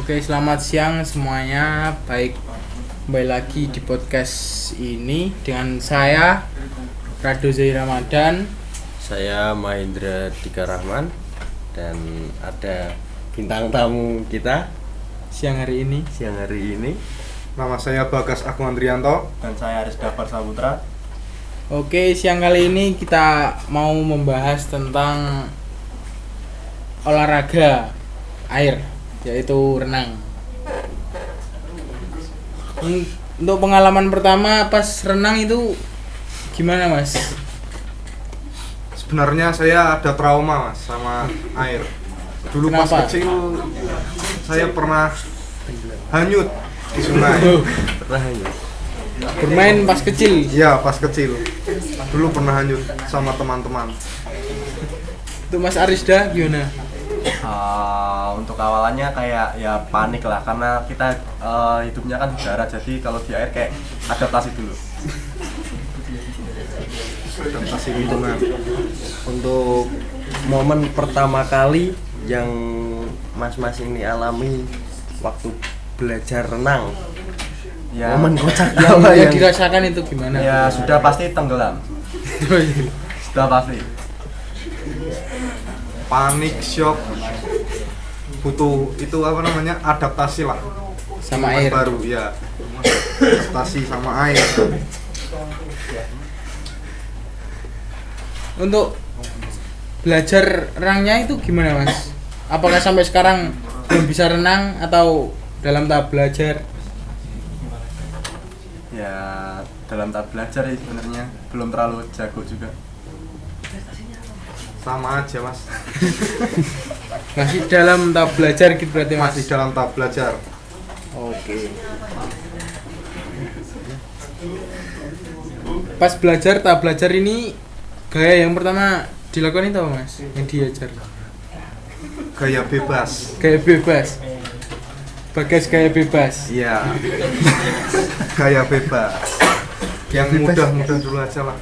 Oke, selamat siang semuanya. Baik, kembali lagi di podcast ini dengan saya Rado Zai Ramadan. Saya Mahendra Dika Rahman dan ada bintang tamu kita siang hari ini. Nama saya Bagas Agung Andrianto dan saya Aris Dapar Saputra. Oke, siang kali ini kita mau membahas tentang olahraga air, yaitu renang. Untuk pengalaman pertama pas renang itu gimana, Mas? Sebenarnya saya ada trauma, Mas, sama air. Dulu Kenapa? pas kecil saya pernah hanyut di sungai. pernah hanyut. Bermain pas kecil. Iya, pas kecil. Dulu pernah hanyut sama teman-teman. Untuk Mas Arisda gimana? Untuk awalannya kayak ya panik lah karena kita hidupnya kan di darat, jadi kalau di air kayak adaptasi dulu. Adaptasi lingkungan. Untuk momen pertama kali yang mas-mas ini alami waktu belajar renang, Ya, momen kocak Yang apa yang dirasakan itu gimana? ya sudah pasti tenggelam. Sudah pasti. Panik, shock. Butuh itu adaptasi lah. Sama Lingkungan air. baru, ya. Adaptasi sama air. Untuk belajar renangnya itu gimana, Mas? Apakah sampai sekarang belum bisa renang atau dalam tahap belajar? Ya dalam tahap belajar ya sebenarnya belum terlalu jago juga. Sama aja, Mas. Masih dalam tahap belajar gitu berarti, Mas? Masih dalam tahap belajar. Oke. Pas belajar, tahap belajar ini gaya yang pertama dilakukan itu apa, Mas? Yang diajar? Gaya bebas. Gaya bebas. Bagas gaya bebas. Iya. Gaya bebas. Yang mudah-mudah dulu aja lah.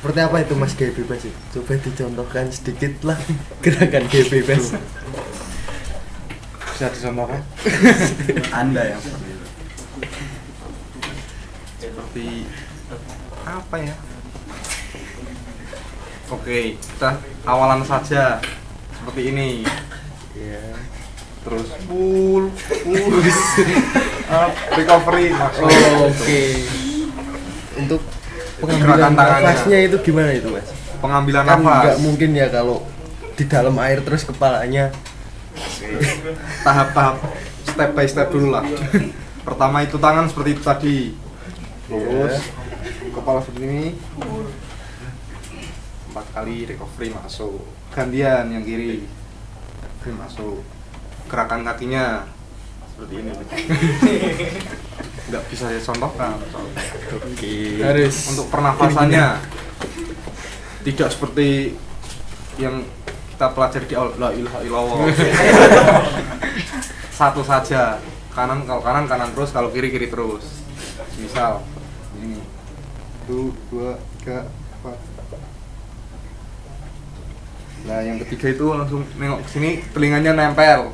seperti apa itu mas gaya bebas itu? Coba dicontohkan sedikit lah gerakan gaya bebas. Bisa dicontohkan? Anda yang seperti itu. Seperti apa ya? Oke, kita awalan saja seperti ini. Ya. Terus pull, recovery maksudnya. Oh, oke. Untuk Gerakan pengambilan tangannya. nafasnya itu gimana itu mas? Pengambilan Kan nggak nafas. mungkin ya kalau di dalam air terus kepalanya. Tahap-tahap, step by step dulu lah. Pertama itu tangan seperti itu tadi. Lurus, kepala seperti ini. 4 kali recovery masuk. Gantian yang kiri. Recovery masuk. Gerakan kakinya seperti ini. Nggak bisa saya contohkan. Oke. Harus. Untuk pernafasannya tidak seperti yang kita pelajari di awal, la ilaha illallah. Satu saja, kanan kalau kanan terus, kalau kiri terus. Misal ini 1, 2, 3, 4. Nah yang ketiga itu langsung nengok ke sini, telinganya nempel.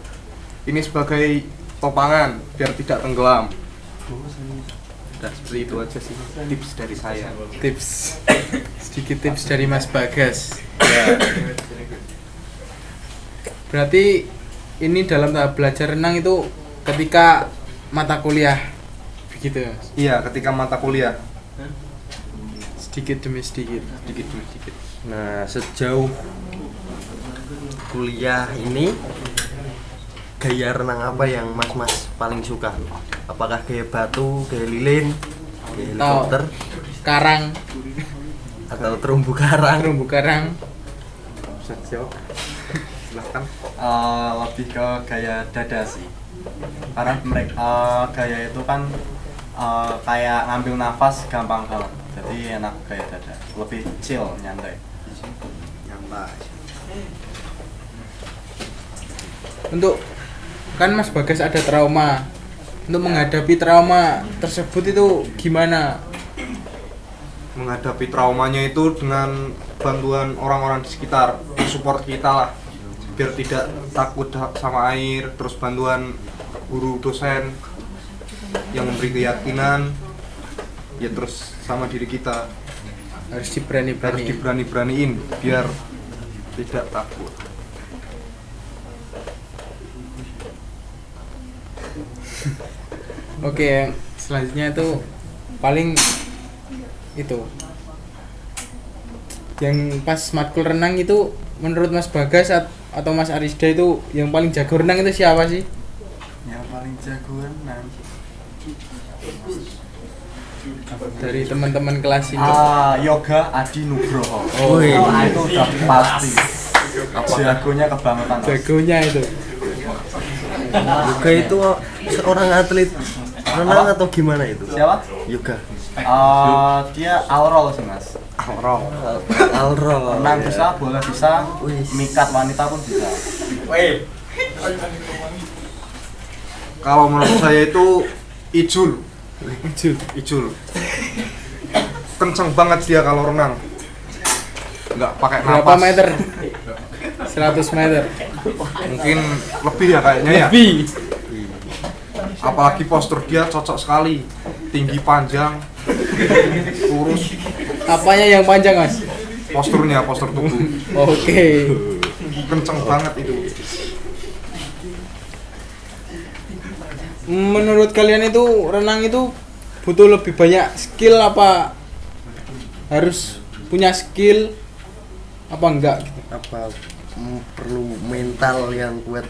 Ini sebagai topangan biar tidak tenggelam. Udah seperti itu aja sih tips dari saya. Tips. Sedikit tips dari Mas Bagas. Ya. Berarti ini dalam tahap belajar renang itu ketika mata kuliah. Begitu, Mas? Iya, ketika mata kuliah Sedikit demi sedikit. sedikit demi sedikit. Nah, sejauh kuliah ini gaya renang apa yang mas-mas paling suka? Apakah gaya batu, gaya lilin, gaya helikopter, Karang, atau terumbu karang? terumbu karang. Bisa jawab? Silahkan. Lebih ke gaya dada sih, karena mereka gaya itu kan kayak ngambil nafas gampang banget, jadi enak gaya dada, lebih chill, nyantai. Nyantai. Untuk kan Mas Bagas ada trauma. Untuk menghadapi trauma tersebut itu gimana? Menghadapi traumanya itu dengan bantuan orang-orang di sekitar, support kita lah. biar tidak takut sama air, terus bantuan guru dosen yang memberi keyakinan, ya terus sama diri kita Harus harus diberani-beraniin biar tidak takut. Oke, selanjutnya itu paling itu yang pas matkul renang itu menurut Mas Bagas atau Mas Arisda itu yang paling jago renang itu siapa sih? Yang paling jago renang Dari teman-teman kelas ini. Yoga Adi Nugroho. Oh, iya. Itu udah pasti. Jagonya kebangetan. Jagonya itu. Yoga itu seorang atlet renang atau gimana itu? Siapa? Yoga. Dia all-roll sih mas. Alro. Renang bisa, bola bisa, Wih. mikat wanita pun bisa. Kalau menurut saya itu Ijul. Kenceng banget dia kalau renang. Nggak pakai Berapa napas. meter? 100 meter. Mungkin lebih ya kayaknya ya. Lebih. Apalagi postur dia cocok sekali. Tinggi panjang, lurus. Apanya yang panjang, Mas? Postur tubuh. Oke. Kenceng banget itu. Menurut kalian itu renang itu butuh lebih banyak skill apa harus punya skill apa enggak gitu? Apa perlu mental yang kuat?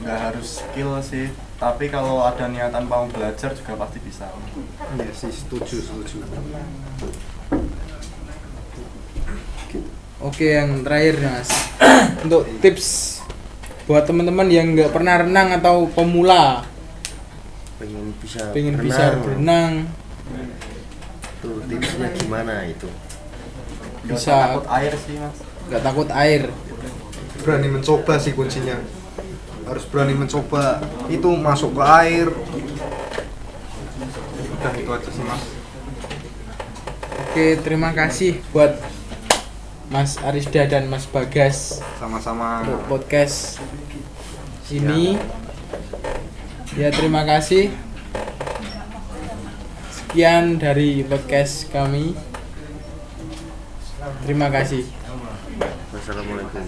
Nggak harus skill sih, tapi kalau ada niatan mau belajar juga pasti bisa. Iya sih, setuju. Oke, yang terakhir nih, Mas. Untuk tips buat teman-teman yang nggak pernah renang atau pemula pengen bisa berenang, Tuh tipsnya gimana itu? Nggak Bisa. usah takut air sih mas. nggak takut air. Berani mencoba sih kuncinya. Harus berani mencoba. Itu masuk ke air. Udah itu aja sih mas. Oke, terima kasih buat Mas Arisda dan Mas Bagas Sama-sama. untuk podcast ini. Ya, terima kasih. Sekian dari podcast kami. Terima kasih. Wassalamualaikum.